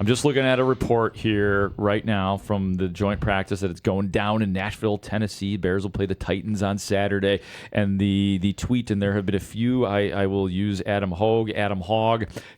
I'm just looking at a report here right now from the joint practice that it's going down in Nashville, Tennessee. Bears will play the Titans on Saturday. And the tweet, and there have been a few. I will use Adam Hogg.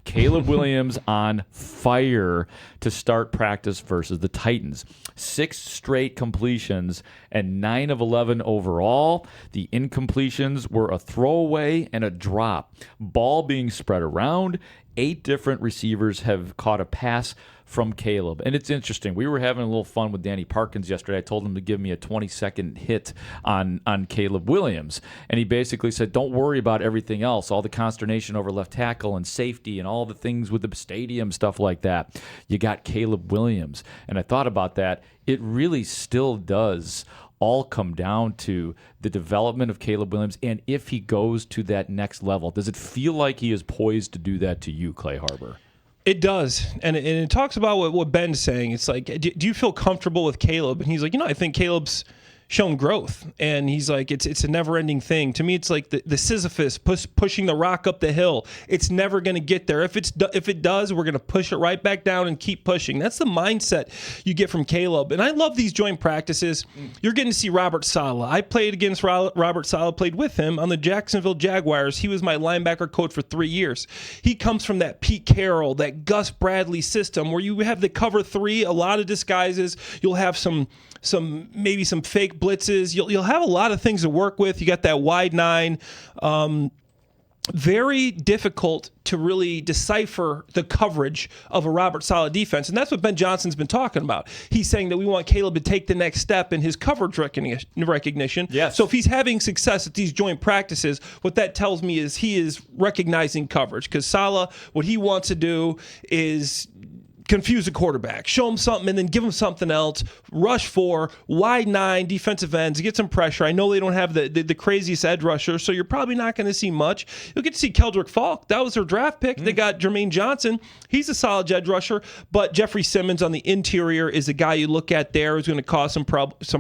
Caleb Williams on fire to start practice versus the Titans. 6 straight completions and 9 of 11 overall. The incompletions were a throwaway and a drop. Ball being spread around. 8 different receivers have caught a pass from Caleb. And it's interesting. We were having a little fun with Danny Parkins yesterday. I told him to give me a 20-second hit on Caleb Williams. And he basically said, don't worry about everything else, all the consternation over left tackle and safety and all the things with the stadium, stuff like that. You got Caleb Williams. And I thought about that. It really still does all come down to the development of Caleb Williams and if he goes to that next level. Does it feel like he is poised to do that to you, Clay Harbor? It does. And it talks about what Ben's saying. It's like, do you feel comfortable with Caleb? And he's like, I think Caleb's shown growth. And he's like, it's a never-ending thing. To me, it's like the Sisyphus pushing the rock up the hill. It's never going to get there. If it does, we're going to push it right back down and keep pushing. That's the mindset you get from Caleb. And I love these joint practices. You're getting to see Robert Saleh. I played against Robert Saleh, played with him on the Jacksonville Jaguars. He was my linebacker coach for 3 years. He comes from that Pete Carroll, that Gus Bradley system where you have the cover 3, a lot of disguises. You'll have maybe some fake blitzes. You'll have a lot of things to work with. You got that wide 9. Very difficult to really decipher the coverage of a Robert Saleh defense. And that's what Ben Johnson's been talking about. He's saying that we want Caleb to take the next step in his coverage recognition. Yes. So if he's having success at these joint practices, what that tells me is he is recognizing coverage. Because Saleh, what he wants to do is confuse the quarterback, show him something, and then give him something else. Rush 4, wide 9, defensive ends, get some pressure. I know they don't have the craziest edge rusher, so you're probably not going to see much. You'll get to see Keldrick Falk. That was their draft pick. They got Jermaine Johnson. He's a solid edge rusher, but Jeffrey Simmons on the interior is the guy you look at there who's going to cause some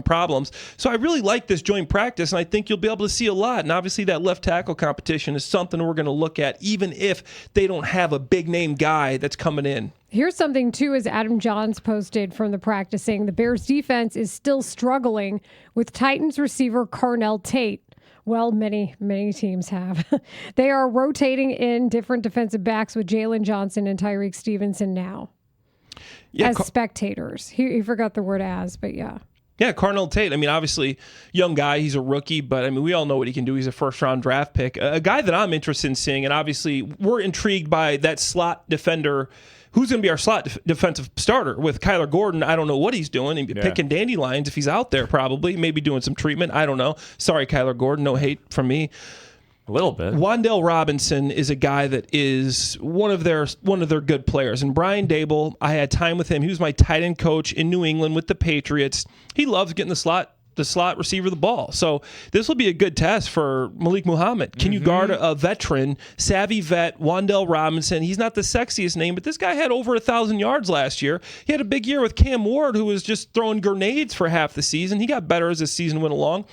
problems. So I really like this joint practice, and I think you'll be able to see a lot. And obviously that left tackle competition is something we're going to look at, even if they don't have a big-name guy that's coming in. Here's something, too, as Adam Johns posted from the practicing. The Bears defense is still struggling with Titans receiver Carnell Tate. Well, many teams have. They are rotating in different defensive backs with Jalen Johnson and Tyreek Stevenson now as spectators. He forgot the word as, but yeah. Yeah, Carnell Tate. I mean, obviously, young guy. He's a rookie, but I mean, we all know what he can do. He's a first-round draft pick. A guy that I'm interested in seeing, and obviously, we're intrigued by that slot defender. Who's going to be our slot defensive starter? With Kyler Gordon, I don't know what he's doing. Picking dandelions if he's out there, probably. Maybe doing some treatment. I don't know. Sorry, Kyler Gordon. No hate from me. A little bit. Wan'Dale Robinson is a guy that is one of their good players. And Brian Dable, I had time with him. He was my tight end coach in New England with the Patriots. He loves getting the slot receiver the ball. So this will be a good test for Malik Muhammad. Can you guard a veteran, savvy vet, Wan'Dale Robinson? He's not the sexiest name, but this guy had over 1,000 yards last year. He had a big year with Cam Ward, who was just throwing grenades for half the season. He got better as the season went along.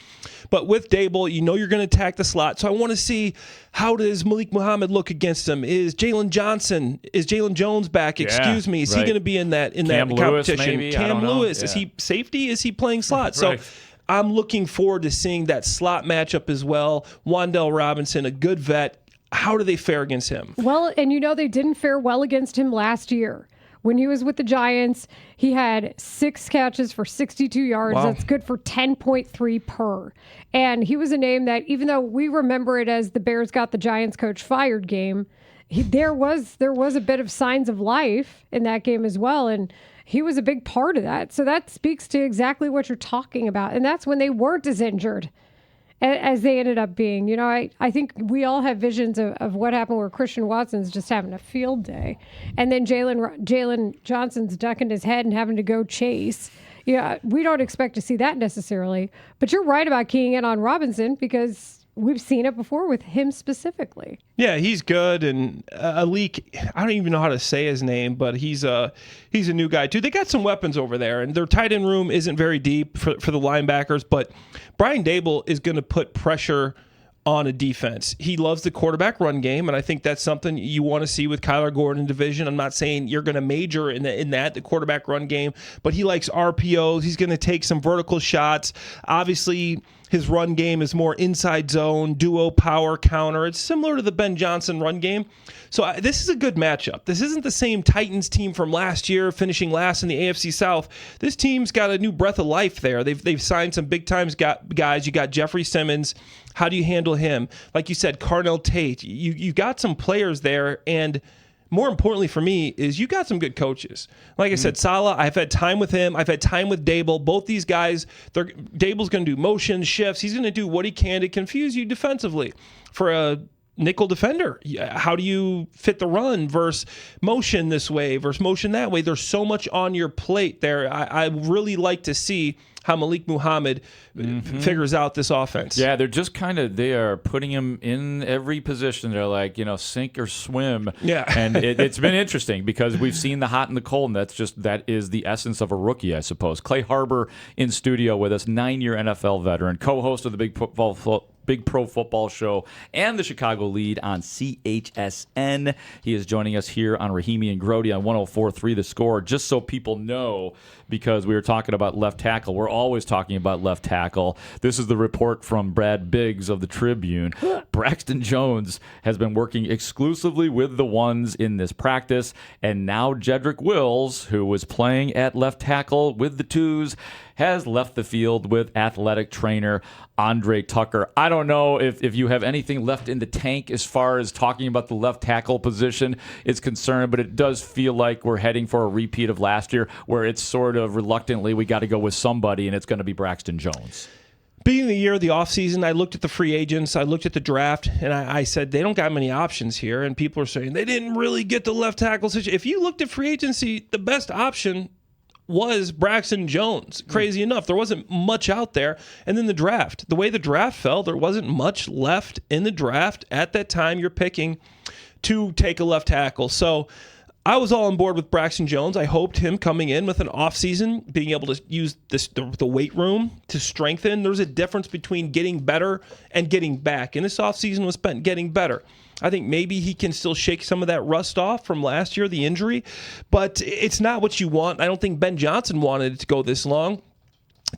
But with Dable, you know you're going to attack the slot. So I want to see, how does Malik Muhammad look against him? Is Jalen Jones back? Is he going to be in that competition? Maybe? Cam Lewis, is he safety? Is he playing slot? Right. So I'm looking forward to seeing that slot matchup as well. Wan'Dale Robinson, a good vet. How do they fare against him? Well, and they didn't fare well against him last year. When he was with the Giants, he had 6 catches for 62 yards. Wow. That's good for 10.3 per. And he was a name that, even though we remember it as the Bears got the Giants coach fired game, there was a bit of signs of life in that game as well. And he was a big part of that. So that speaks to exactly what you're talking about. And that's when they weren't as injured as they ended up being. I think we all have visions of what happened where Christian Watson's just having a field day. And then Jalen Johnson's ducking his head and having to go chase. Yeah, we don't expect to see that necessarily. But you're right about keying in on Robinson because we've seen it before with him specifically. Yeah, he's good. And Alik, I don't even know how to say his name, but he's a new guy too. They got some weapons over there, and their tight end room isn't very deep for the linebackers, but Brian Dable is going to put pressure on a defense. He loves the quarterback run game, and I think that's something you want to see with Kyler Gordon division. I'm not saying you're going to major in the quarterback run game, but he likes RPOs. He's going to take some vertical shots. Obviously, his run game is more inside zone, duo power counter. It's similar to the Ben Johnson run game. So this is a good matchup. This isn't the same Titans team from last year, finishing last in the AFC South. This team's got a new breath of life there. They've signed some big-time guys. You got Jeffrey Simmons. How do you handle him? Like you said, Carnell Tate. You got some players there, and more importantly for me is you got some good coaches. Like I said, Saleh, I've had time with him. I've had time with Dable. Both these guys, Dable's going to do motion shifts. He's going to do what he can to confuse you defensively. For a nickel defender, how do you fit the run versus motion this way versus motion that way? There's so much on your plate there. I really like to see how Malik Muhammad figures out this offense. Yeah, they're just they are putting him in every position. They're like, sink or swim. Yeah. And it's been interesting because we've seen the hot and the cold, and that is the essence of a rookie, I suppose. Clay Harbor in studio with us, 9-year NFL veteran, co-host of the Big Pro Football Show and the Chicago Lead on CHSN. He is joining us here on Rahimi and Grote on 104.3 The Score. Just so people know, because we were talking about left tackle, we're always talking about left tackle. This is the report from Brad Biggs of the Tribune. Braxton Jones has been working exclusively with the ones in this practice, and now Jedrick Wills, who was playing at left tackle with the twos, has left the field with athletic trainer Andre Tucker. I don't know if you have anything left in the tank as far as talking about the left tackle position is concerned, but it does feel like we're heading for a repeat of last year where it's sort of reluctantly we got to go with somebody, and it's going to be Braxton Jones. Beginning of the year, the offseason, I looked at the free agents, I looked at the draft, and I said, they don't got many options here. And people are saying they didn't really get the left tackle situation. If you looked at free agency, the best option was Braxton Jones. Crazy enough, there wasn't much out there. And then the draft. The way the draft fell, there wasn't much left in the draft at that time you're picking to take a left tackle. So I was all on board with Braxton Jones. I hoped him coming in with an offseason, being able to use the weight room to strengthen. There's a difference between getting better and getting back. And this offseason was spent getting better. I think maybe he can still shake some of that rust off from last year, the injury. But it's not what you want. I don't think Ben Johnson wanted it to go this long.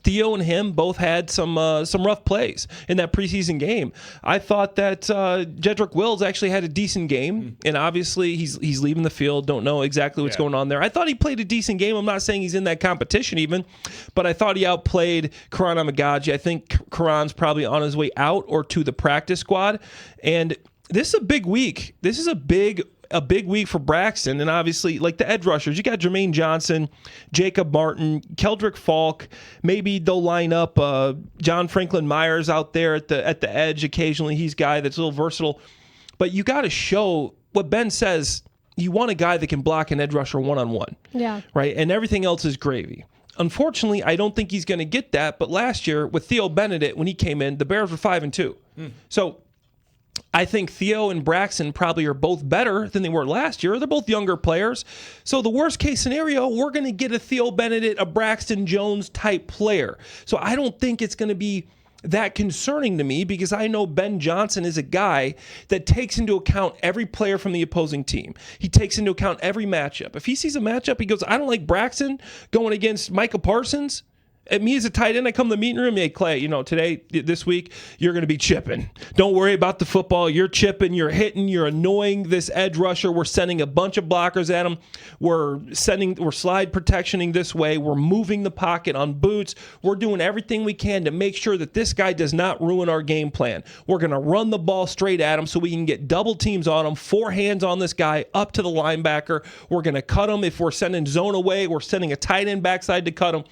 Theo and him both had some rough plays in that preseason game. I thought that Jedrick Wills actually had a decent game, and obviously he's leaving the field. Don't know exactly what's going on there. I thought he played a decent game. I'm not saying he's in that competition even, but I thought he outplayed Karan Amagaji. I think Karan's probably on his way out or to the practice squad, and this is a big week. This is a big week for Braxton, and obviously, like the edge rushers, you got Jermaine Johnson, Jacob Martin, Keldrick Falk. Maybe they'll line up John Franklin Myers out there at the edge occasionally. He's a guy that's a little versatile, but you got to show what Ben says. You want a guy that can block an edge rusher one-on-one, right? And everything else is gravy. Unfortunately, I don't think he's going to get that. But last year with Theo Benedict, when he came in, the Bears were 5-2. So I think Theo and Braxton probably are both better than they were last year. They're both younger players. So the worst case scenario, we're going to get a Theo Benedict, a Braxton Jones type player. So I don't think it's going to be that concerning to me because I know Ben Johnson is a guy that takes into account every player from the opposing team. He takes into account every matchup. If he sees a matchup, he goes, I don't like Braxton going against Micah Parsons. At me as a tight end, I come to the meeting room, hey, Clay, this week, you're going to be chipping. Don't worry about the football. You're chipping, you're hitting, you're annoying this edge rusher. We're sending a bunch of blockers at him. We're slide protectioning this way. We're moving the pocket on boots. We're doing everything we can to make sure that this guy does not ruin our game plan. We're going to run the ball straight at him so we can get double teams on him, 4 hands on this guy up to the linebacker. We're going to cut him. If we're sending zone away, we're sending a tight end backside to cut him.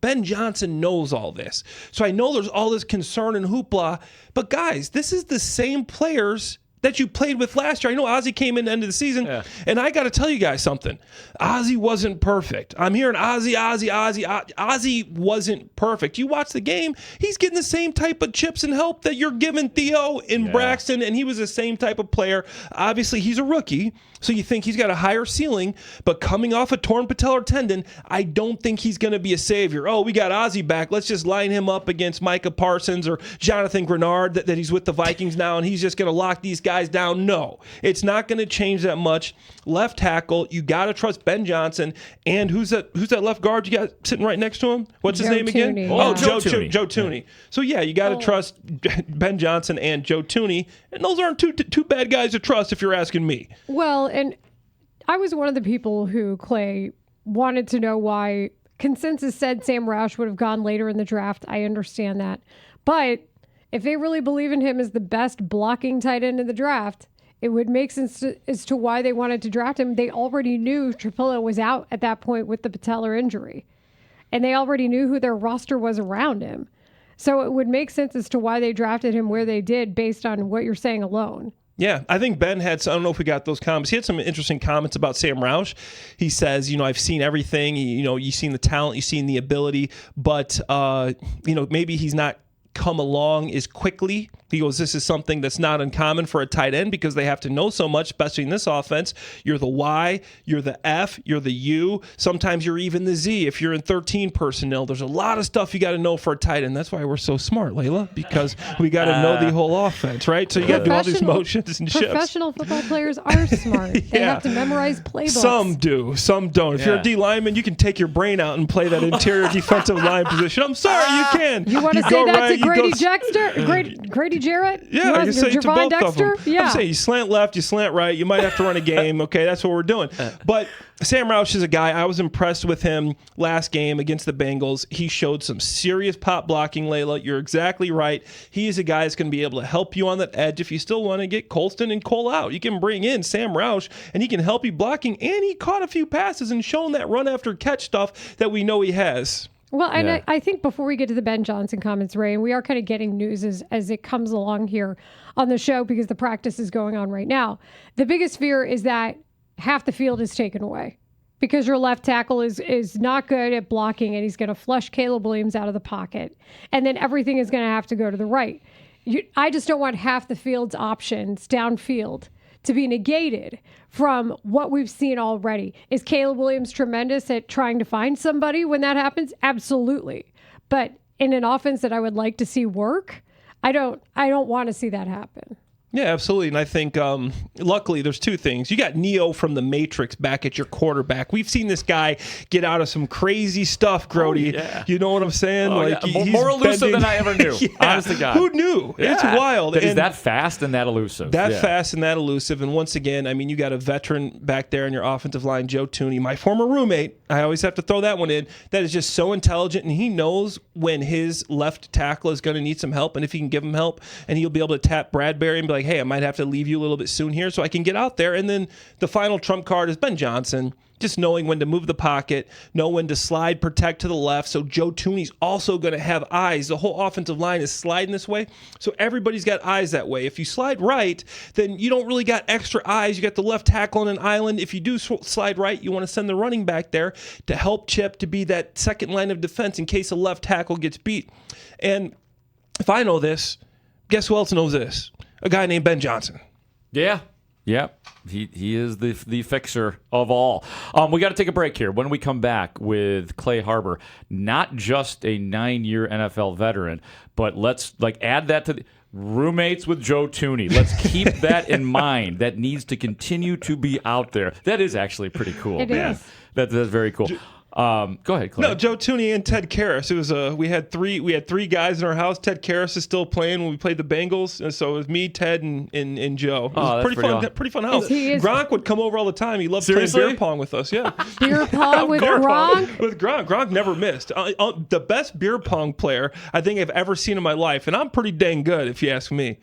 Ben Johnson knows all this. So I know there's all this concern and hoopla, but guys, this is the same players that you played with last year. I know Ozzie came in the end of the season, and I got to tell you guys something. Ozzie wasn't perfect. I'm hearing Ozzie. Ozzie wasn't perfect. You watch the game, he's getting the same type of chips and help that you're giving Theo and Braxton, and he was the same type of player. Obviously, he's a rookie, so you think he's got a higher ceiling, but coming off a torn patellar tendon, I don't think he's going to be a savior. Oh, we got Ozzie back. Let's just line him up against Micah Parsons or Jonathan Grenard that he's with the Vikings now, and he's just going to lock these guys down. No, it's not going to change that much. Left tackle, you got to trust Ben Johnson. And who's that left guard you got sitting right next to him? What's his name again? Oh, Joe Tooney. Joe Tooney. So, yeah, you got to trust Ben Johnson and Joe Tooney. And those aren't two bad guys to trust if you're asking me. Well, and I was one of the people who, Clay, wanted to know why consensus said Sam Roush would have gone later in the draft. I understand that. But if they really believe in him as the best blocking tight end in the draft, it would make sense as to why they wanted to draft him. They already knew Trapilla was out at that point with the patellar injury. And they already knew who their roster was around him. So it would make sense as to why they drafted him where they did based on what you're saying alone. Yeah, I think Ben had some, I don't know if we got those comments. He had some interesting comments about Sam Roush. He says, I've seen everything. You've seen the talent, you've seen the ability, but, maybe he's not come along as quickly. He goes, this is something that's not uncommon for a tight end because they have to know so much, especially in this offense. You're the Y, you're the F, you're the U. Sometimes you're even the Z if you're in 13 personnel. There's a lot of stuff you got to know for a tight end. That's why we're so smart, Layla, because we got to know the whole offense, right? So you got to do all these motions and shifts. Professional football players are smart. They have to memorize playbooks. Some do, some don't. If you're a D lineman, you can take your brain out and play that interior defensive line position. I'm sorry, you can. You want to say that to Grady Dexter? Grady Jarrett? Yeah, I can say it to both Dexter? of them. Yeah. I'm saying you slant left, you slant right. You might have to run a game. Okay, that's what we're doing. But Sam Roush is a guy, I was impressed with him last game against the Bengals. He showed some serious pop blocking, Layla. You're exactly right. He is a guy that's going to be able to help you on that edge. If you still want to get Colston and Cole out, you can bring in Sam Roush, and he can help you blocking. And he caught a few passes and shown that run after catch stuff that we know he has. Well, and I think before we get to the Ben Johnson comments, Ray, and we are kind of getting news as it comes along here on the show because the practice is going on right now. The biggest fear is that half the field is taken away because your left tackle is not good at blocking and he's going to flush Caleb Williams out of the pocket. And then everything is going to have to go to the right. I just don't want half the field's options downfield to be negated from what we've seen already. Is Caleb Williams tremendous at trying to find somebody when that happens? Absolutely. But in an offense that I would like to see work, I don't want to see that happen. Yeah, absolutely. And I think, luckily, there's two things. You got Neo from The Matrix back at your quarterback. We've seen this guy get out of some crazy stuff, Grody. Oh, yeah. You know what I'm saying? More elusive than I ever knew. Honest to God. Who knew? Yeah. It's wild. He's that fast and that elusive. Fast and that elusive. And once again, you got a veteran back there in your offensive line, Joe Tooney, my former roommate. I always have to throw that one in. That is just so intelligent, and he knows when his left tackle is going to need some help, and if he can give him help, and he'll be able to tap Bradbury and be like, hey, I might have to leave you a little bit soon here so I can get out there. And then the final trump card is Ben Johnson, just knowing when to move the pocket, know when to slide, protect to the left. So Joe Tooney's also going to have eyes. The whole offensive line is sliding this way, so everybody's got eyes that way. If you slide right, then you don't really got extra eyes. You got the left tackle on an island. If you do slide right, you want to send the running back there to help Chip to be that second line of defense in case a left tackle gets beat. And if I know this, guess who else knows this? A guy named Ben Johnson. Yeah. Yep. He is the fixer of all. We got to take a break here. When we come back with Clay Harbor, not just a 9-year NFL veteran, but let's add that to the roommates with Joe Tooney. Let's keep that in mind. That needs to continue to be out there. That is actually pretty cool. It is. That's very cool. Go ahead, Clay. No, Joe Tooney and Ted Karras. It was we had three guys in our house. Ted Karras is still playing when we played the Bengals, and so it was me, Ted, and Joe. It was pretty fun house. Gronk would come over all the time. He loved playing beer pong with us. Yeah, beer pong with Gronk. With Gronk, Gronk never missed. The best beer pong player I think I've ever seen in my life, and I'm pretty dang good if you ask me.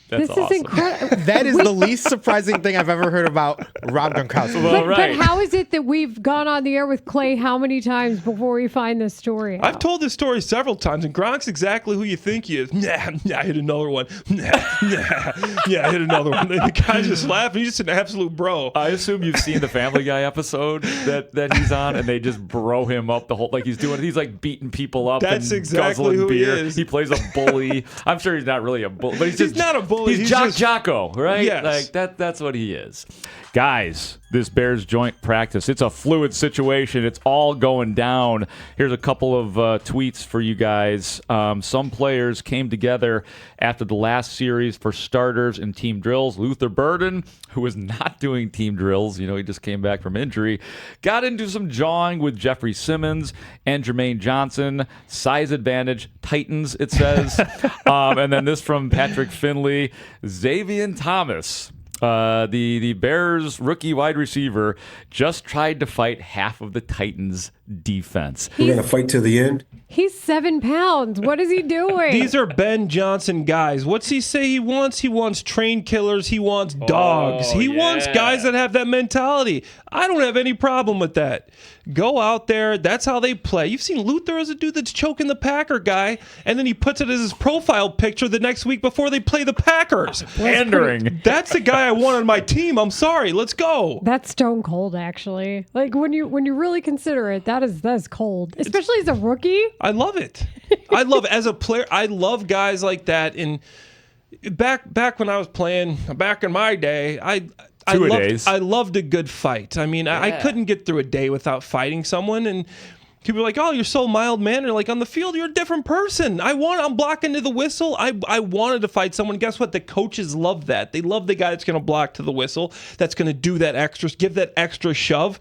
That's this awesome. is incredible. That is the least surprising thing I've ever heard about Rob Gronkowski. Well, But how is it that we've gone on the air with Clay how many times before we find this story out? I've told this story several times, and Gronk's exactly who you think he is. Nah, I hit another one. Nah, I hit another one. And the guy's just laughing. He's just an absolute bro. I assume you've seen the Family Guy episode that he's on, and they just bro him up the whole he's like beating people up. That's and exactly guzzling who he beer. is. He plays a bully. I'm sure he's not really a bully, but he's not a bully. He's He's Jocko, right? Yes. Like that's what he is. Guys, this Bears joint practice, it's a fluid situation. It's all going down. Here's a couple of tweets for you guys. Some players came together after the last series for starters and team drills. Luther Burden, who was not doing team drills, he just came back from injury, got into some jawing with Jeffrey Simmons and Jermaine Johnson. Size advantage, Titans, it says. And then this from Patrick Finley. Xavier Thomas, the Bears rookie wide receiver, just tried to fight half of the Titans' defense. We're going to fight to the end. He's 7 pounds. What is he doing? These are Ben Johnson guys. What's he say he wants? He wants trained killers. He wants dogs. He wants guys that have that mentality. I don't have any problem with that. Go out there. That's how they play. You've seen Luther as a dude that's choking the Packer guy, and then he puts it as his profile picture the next week before they play the Packers. Pandering. That's the guy I want on my team. I'm sorry. Let's go. That's stone cold, actually. Like when you really consider it, that is cold, especially as a rookie. I love it. I love as a player. I love guys like that. And back when I was playing, back in my day, I loved a good fight. I mean, I couldn't get through a day without fighting someone. And people are like, "Oh, you're so mild mannered." Like on the field, you're a different person. I'm blocking to the whistle. I wanted to fight someone. Guess what? The coaches love that. They love the guy that's going to block to the whistle. That's going to do that extra, give that extra shove.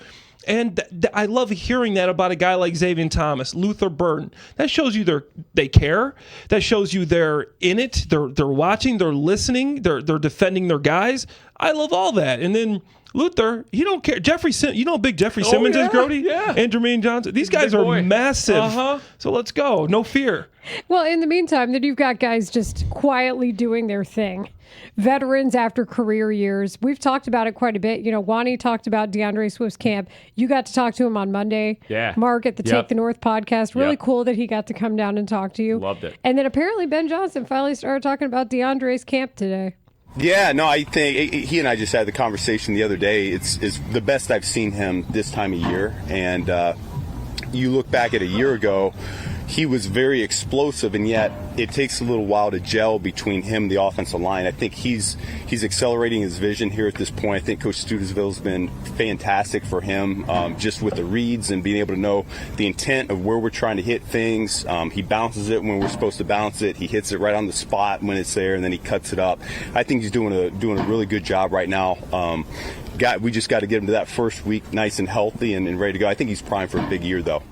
And I love hearing that about a guy like Xavier Thomas, Luther Burden. That shows you they care. That shows you they're in it. They're watching. They're listening. They're defending their guys. I love all that. And then Luther, he don't care. Big Jeffrey Simmons is, Grote? Yeah. And Jermaine Johnson. These guys are massive. So let's go. No fear. Well, in the meantime, then you've got guys just quietly doing their thing. Veterans after career years. We've talked about it quite a bit. Wani talked about DeAndre Swift's camp. You got to talk to him on Monday. Yeah. Mark at the Take the North podcast. Really Yep. cool that he got to come down and talk to you. Loved it. And then apparently Ben Johnson finally started talking about DeAndre's camp today. Yeah, no, I think he and I just had the conversation the other day. It's the best I've seen him this time of year. And you look back at a year ago, he was very explosive, and yet it takes a little while to gel between him and the offensive line. I think he's accelerating his vision here at this point. I think Coach Studesville's been fantastic for him, just with the reads and being able to know the intent of where we're trying to hit things. He bounces it when we're supposed to bounce it. He hits it right on the spot when it's there, and then he cuts it up. I think he's doing a really good job right now. We just got to get him to that first week nice and healthy and ready to go. I think he's primed for a big year, though.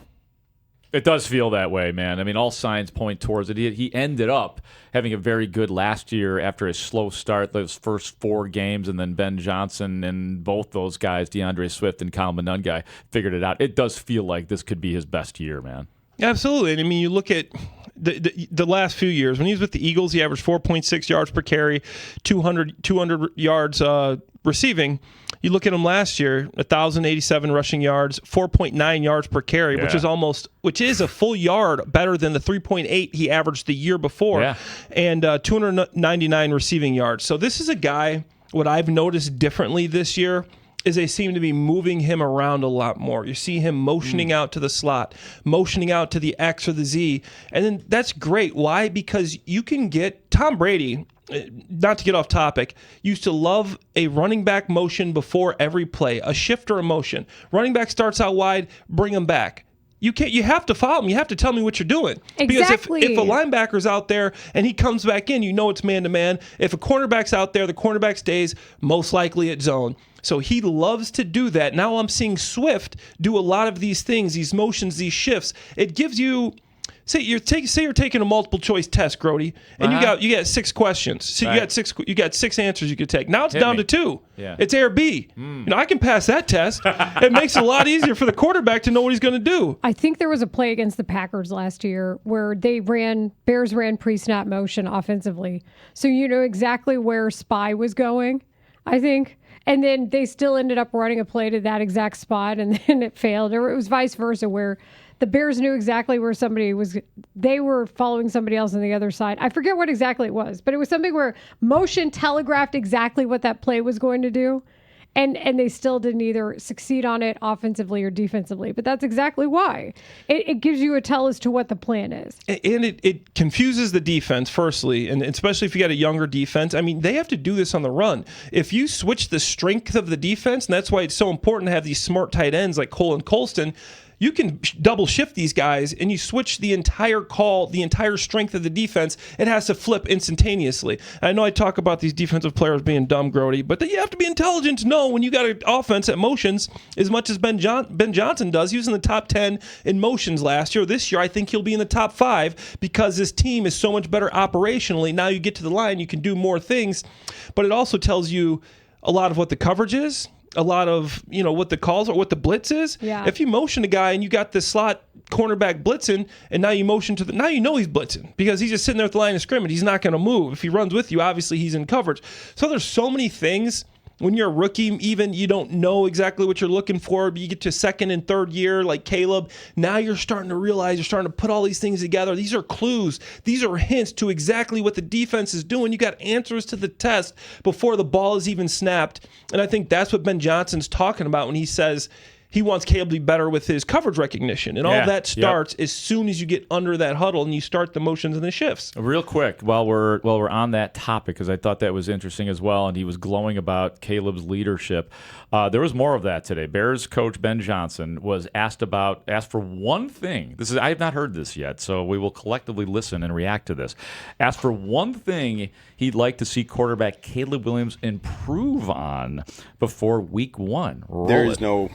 It does feel that way, man. I mean, all signs point towards it. He ended up having a very good last year after a slow start, those first 4 games, and then Ben Johnson and both those guys, DeAndre Swift and Kyle Monungai, figured it out. It does feel like this could be his best year, man. Absolutely. And I mean, you look at the last few years. When he was with the Eagles, he averaged 4.6 yards per carry, 200 yards receiving. You look at him last year, 1,087 rushing yards, 4.9 yards per carry, which is a full yard better than the 3.8 he averaged the year before, and 299 receiving yards. So this is a guy, what I've noticed differently this year is they seem to be moving him around a lot more. You see him motioning out to the slot, motioning out to the X or the Z, and then that's great. Why? Because you can get Tom Brady, not to get off topic, used to love a running back motion before every play, a shift or a motion. Running back starts out wide, bring him back. You have to follow him. You have to tell me what you're doing. Exactly. Because if a linebacker's out there and he comes back in, it's man-to-man. If a cornerback's out there, the cornerback stays, most likely at zone. So he loves to do that. Now I'm seeing Swift do a lot of these things, these motions, these shifts. It gives you say you're taking a multiple choice test, Grote, and you got 6 questions. So you got 6 answers you could take. Now it's down to 2. Yeah. It's A or B. I can pass that test. It makes it a lot easier for the quarterback to know what he's going to do. I think there was a play against the Packers last year where Bears ran pre-snap motion offensively. So you know exactly where Spy was going, I think. And then they still ended up running a play to that exact spot, and then it failed. Or it was vice versa, where the Bears knew exactly where somebody was. They were following somebody else on the other side. I forget what exactly it was, but it was something where motion telegraphed exactly what that play was going to do. And they still didn't either succeed on it offensively or defensively. But that's exactly why. It gives you a tell as to what the plan is. And it confuses the defense, firstly, and especially if you got a younger defense. I mean, they have to do this on the run. If you switch the strength of the defense, and that's why it's so important to have these smart tight ends like Cole and Colston, you can double shift these guys and you switch the entire call, the entire strength of the defense. It has to flip instantaneously. I know I talk about these defensive players being dumb, Grote, but you have to be intelligent to know when you got an offense that motions as much as Ben Johnson does. He was in the top 10 in motions last year. This year, I think he'll be in the top 5 because this team is so much better operationally. Now you get to the line, you can do more things, but it also tells you a lot of what the coverage is. A lot of, what the calls or what the blitz is. Yeah. If you motion a guy and you got the slot cornerback blitzing, and now you motion now you know he's blitzing because he's just sitting there at the line of scrimmage. He's not going to move. If he runs with you, obviously he's in coverage. So there's so many things. When you're a rookie, even you don't know exactly what you're looking for, but you get to 2nd and 3rd year like Caleb. Now you're starting to realize, you're starting to put all these things together. These are clues. These are hints to exactly what the defense is doing. You got answers to the test before the ball is even snapped. And I think that's what Ben Johnson's talking about when he says he wants Caleb to be better with his coverage recognition. And all that starts as soon as you get under that huddle and you start the motions and the shifts. Real quick, while we're on that topic, because I thought that was interesting as well, and he was glowing about Caleb's leadership. There was more of that today. Bears coach Ben Johnson was asked for one thing. I have not heard this yet, so we will collectively listen and react to this. Asked for one thing he'd like to see quarterback Caleb Williams improve on before week 1. There is no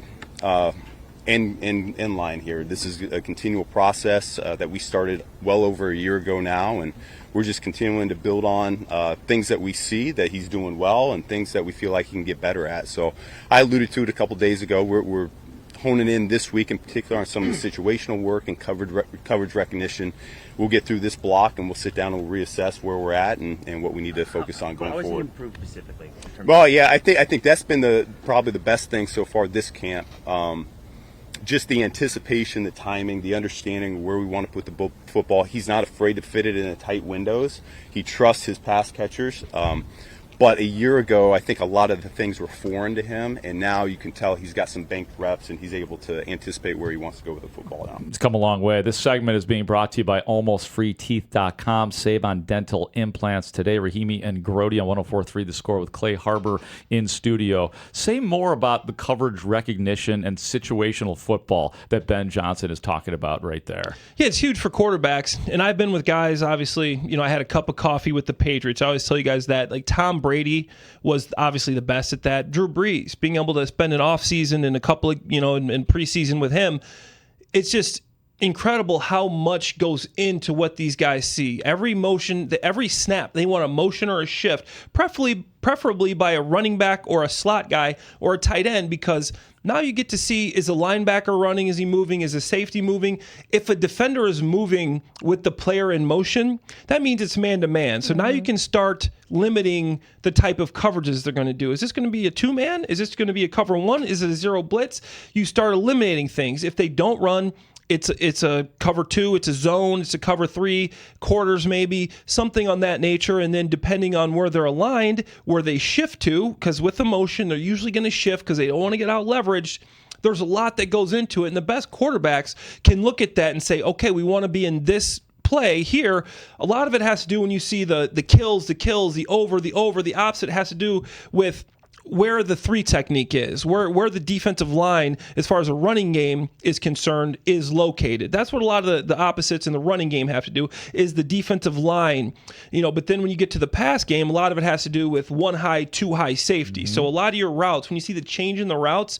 in line here. This is a continual process that we started well over a year ago now, and we're just continuing to build on things that we see that he's doing well and things that we feel like he can get better at. So I alluded to it a couple days ago. We're honing in this week in particular on some of the situational work and coverage recognition. We'll get through this block and we'll sit down and we'll reassess where we're at and what we need to focus on going forward. How has he improved specifically? Well, yeah, I think that's been probably the best thing so far this camp. Just the anticipation, the timing, the understanding where we want to put the football. He's not afraid to fit it in the tight windows. He trusts his pass catchers. But a year ago, I think a lot of the things were foreign to him, and now you can tell he's got some banked reps, and he's able to anticipate where he wants to go with the football now. It's come a long way. This segment is being brought to you by AlmostFreeTeeth.com. Save on dental implants today. Rahimi and Grote on 104.3 The Score with Clay Harbor in studio. Say more about the coverage recognition and situational football that Ben Johnson is talking about right there. Yeah, it's huge for quarterbacks, and I've been with guys, obviously, I had a cup of coffee with the Patriots. I always tell you guys that, like Tom Brady was obviously the best at that. Drew Brees, being able to spend an off season and a couple of, in preseason with him, it's just incredible how much goes into what these guys see. Every motion, every snap, they want a motion or a shift, preferably by a running back or a slot guy or a tight end, because now you get to see, is a linebacker running? Is he moving? Is a safety moving? If a defender is moving with the player in motion, that means it's man-to-man. So now you can start limiting the type of coverages they're going to do. Is this going to be a 2-man? Is this going to be a cover 1? Is it a 0 blitz? You start eliminating things. If they don't run, it's a cover 2, it's a zone, it's a cover 3, quarters maybe, something on that nature. And then depending on where they're aligned, where they shift to, because with the motion, they're usually going to shift because they don't want to get out leveraged. There's a lot that goes into it. And the best quarterbacks can look at that and say, okay, we want to be in this play here. A lot of it has to do when you see the kills, the over, the opposite has to do with where the 3 technique is, where the defensive line, as far as a running game is concerned, is located. That's what a lot of the opposites in the running game have to do, is the defensive line. But then when you get to the pass game, a lot of it has to do with 1 high, 2 high safety. So a lot of your routes, when you see the change in the routes,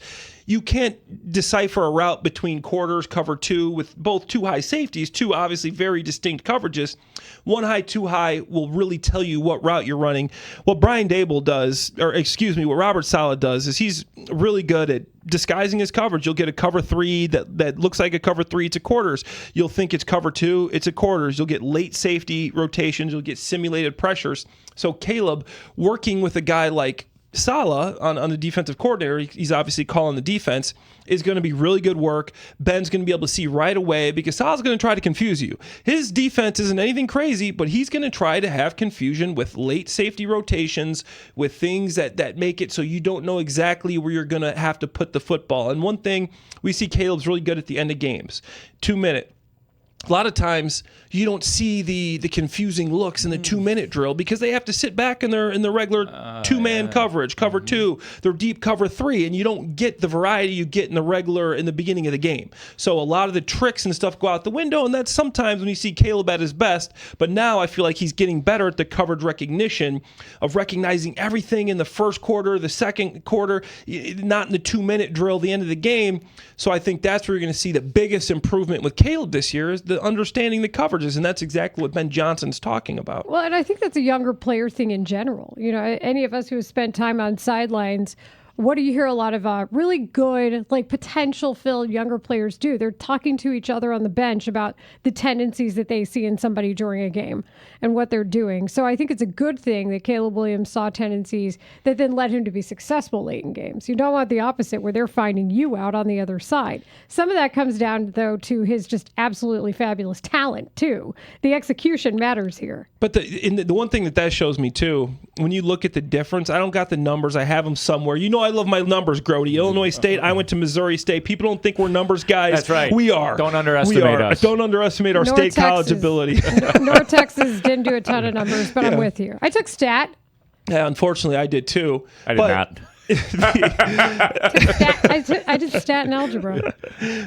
you can't decipher a route between quarters, cover 2 with both 2 high safeties, 2 obviously very distinct coverages. 1 high, 2 high will really tell you what route you're running. What Brian Dable does, what Robert Saleh does, is he's really good at disguising his coverage. You'll get a cover 3 that looks like a cover 3. It's a quarters. You'll think it's cover 2. It's a quarters. You'll get late safety rotations. You'll get simulated pressures. So Caleb, working with a guy like Saleh on the defensive coordinator, he's obviously calling the defense, is going to be really good work. Ben's going to be able to see right away because Saleh's going to try to confuse you. His defense isn't anything crazy, but he's going to try to have confusion with late safety rotations, with things that make it so you don't know exactly where you're going to have to put the football. And one thing we see Caleb's really good at the end of games, 2-minute. A lot of times you don't see the confusing looks in the 2-minute drill because they have to sit back in the regular 2-man coverage, cover 2, their deep cover 3, and you don't get the variety you get in the beginning of the game. So a lot of the tricks and stuff go out the window, and that's sometimes when you see Caleb at his best. But now I feel like he's getting better at the coverage recognition of recognizing everything in the first quarter, the second quarter, not in the 2-minute drill, the end of the game. So I think that's where you're going to see the biggest improvement with Caleb this year is the understanding the coverages, and that's exactly what Ben Johnson's talking about. Well, and I think that's a younger player thing in general. You know, any of us who have spent time on sidelines, what do you hear a lot of really good, like potential filled younger players do? They're talking to each other on the bench about the tendencies that they see in somebody during a game and what they're doing. So I think it's a good thing that Caleb Williams saw tendencies that then led him to be successful late in games. You don't want the opposite where they're finding you out on the other side. Some of that comes down, though, to his just absolutely fabulous talent, too. The execution matters here. But the one thing that shows me, too, when you look at the difference, I don't got the numbers. I have them somewhere. You know I love my numbers, Grote. Illinois State, I went to Missouri State. People don't think we're numbers guys. That's right. We are. Don't underestimate us. Don't underestimate our state college ability. North Texas didn't do a ton of numbers, but I'm with you. I took stat. Yeah, unfortunately, I did too. I did not. I did stat and algebra.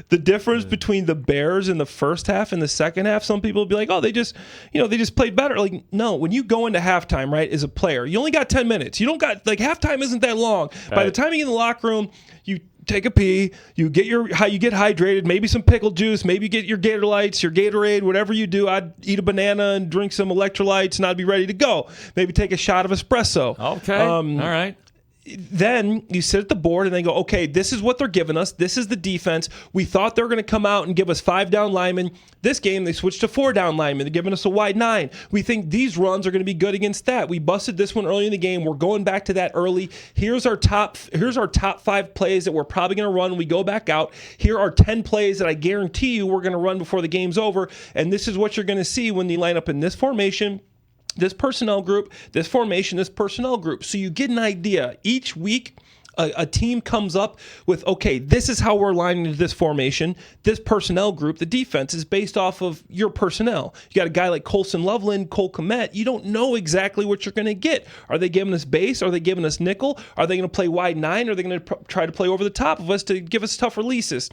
The difference between the Bears in the first half and the second half, some people will be like, oh, they just played better. Like, no, when you go into halftime, right, as a player, you only got 10 minutes. You don't got, like, halftime isn't that long. Right. By the time you get in the locker room, you take a pee, you get hydrated, maybe some pickle juice, maybe you get your Gatorlights, your Gatorade, whatever you do. I'd eat a banana and drink some electrolytes and I'd be ready to go. Maybe take a shot of espresso. Okay. All right. Then you sit at the board and they go, okay, this is what they're giving us. This is the defense. We thought they were going to come out and give us 5 down linemen. This game, they switched to 4 down linemen. They're giving us a wide 9. We think these runs are going to be good against that. We busted this one early in the game. We're going back to that early. Here's our top 5 plays that we're probably going to run when we go back out. Here are 10 plays that I guarantee you we're going to run before the game's over. And this is what you're going to see when you line up in this formation, this personnel group, this formation, this personnel group. So you get an idea. Each week, a team comes up with, okay, this is how we're lining into this formation, this personnel group. The defense is based off of your personnel. You got a guy like Colson Loveland, Cole Kmet. You don't know exactly what you're going to get. Are they giving us base? Are they giving us nickel? Are they going to play wide 9? Are they going to try to play over the top of us to give us tough releases?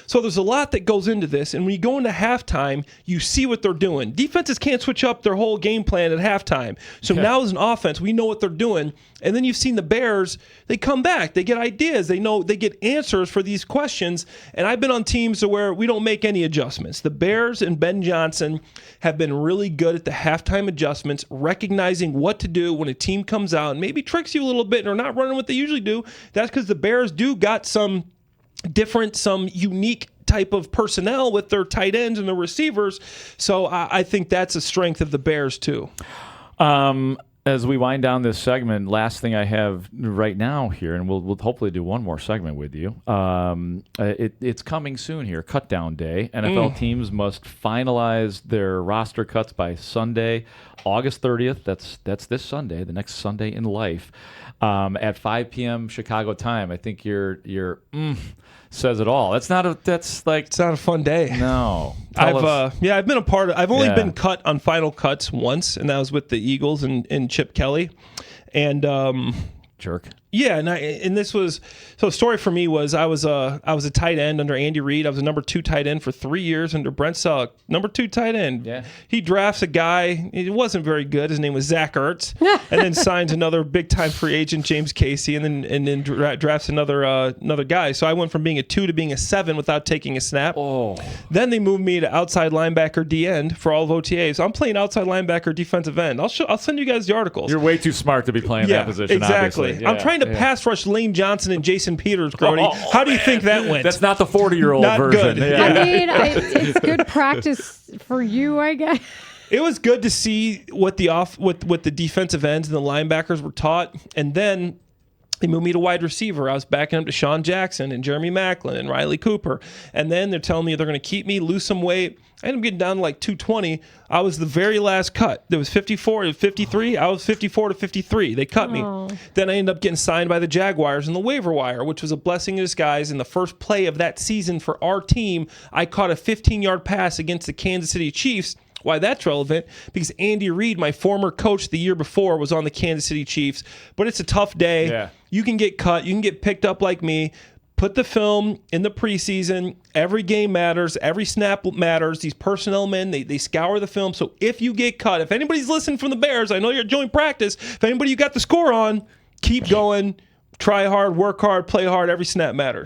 So there's a lot that goes into this. And when you go into halftime, you see what they're doing. Defenses can't switch up their whole game plan at halftime. So now as an offense, we know what they're doing. And then you've seen the Bears, they come back. They get ideas. They know they get answers for these questions. And I've been on teams where we don't make any adjustments. The Bears and Ben Johnson have been really good at the halftime adjustments, recognizing what to do when a team comes out and maybe tricks you a little bit and are not running what they usually do. That's because the Bears do got some different, some unique type of personnel with their tight ends and their receivers. So I think that's a strength of the Bears too. As we wind down this segment, last thing I have right now here, and we'll hopefully do one more segment with you. It's coming soon here, cut down day. NFL teams must finalize their roster cuts by Sunday, August 30th. That's this Sunday, the next Sunday in life, at 5 p.m. Chicago time. I think your says it all. It's not a fun day. No. I've been a part of. I've only been cut on final cuts once, and that was with the Eagles and Chip Kelly, and jerk. Yeah, and this was so. The story for me was I was a tight end under Andy Reid. I was a number 2 tight end for 3 years under Brent Selleck. Number 2 tight end. Yeah. He drafts a guy. It wasn't very good. His name was Zach Ertz, and then signs another big time free agent, James Casey, and then drafts another guy. So I went from being a 2 to being a 7 without taking a snap. Oh. Then they moved me to outside linebacker D end for all of OTAs. I'm playing outside linebacker defensive end. I'll send you guys the articles. You're way too smart to be playing that position. Exactly. Obviously. I'm trying to pass rush Lane Johnson and Jason Peters, Grody. How do you think that went? That's not the 40-year-old Not version. good. Yeah. I mean, it's good practice for you, I guess. It was good to see what the defensive ends and the linebackers were taught, and then they moved me to wide receiver. I was backing up to Sean Jackson and Jeremy Maclin and Riley Cooper, and then they're telling me they're going to keep me, lose some weight. I ended up getting down to like 220. I was the very last cut. There was 54 to 53. I was 54 to 53. They cut me. Then I ended up getting signed by the Jaguars in the waiver wire, which was a blessing in disguise. In the first play of that season for our team, I caught a 15-yard pass against the Kansas City Chiefs. Why that's relevant? Because Andy Reid, my former coach the year before, was on the Kansas City Chiefs. But it's a tough day. Yeah. You can get cut. You can get picked up like me. Put the film in the preseason. Every game matters. Every snap matters. These personnel men, they scour the film. So if you get cut, if anybody's listening from the Bears, I know you're at joint practice. If anybody you got the score on, keep going. Try hard, work hard, play hard. Every snap matters.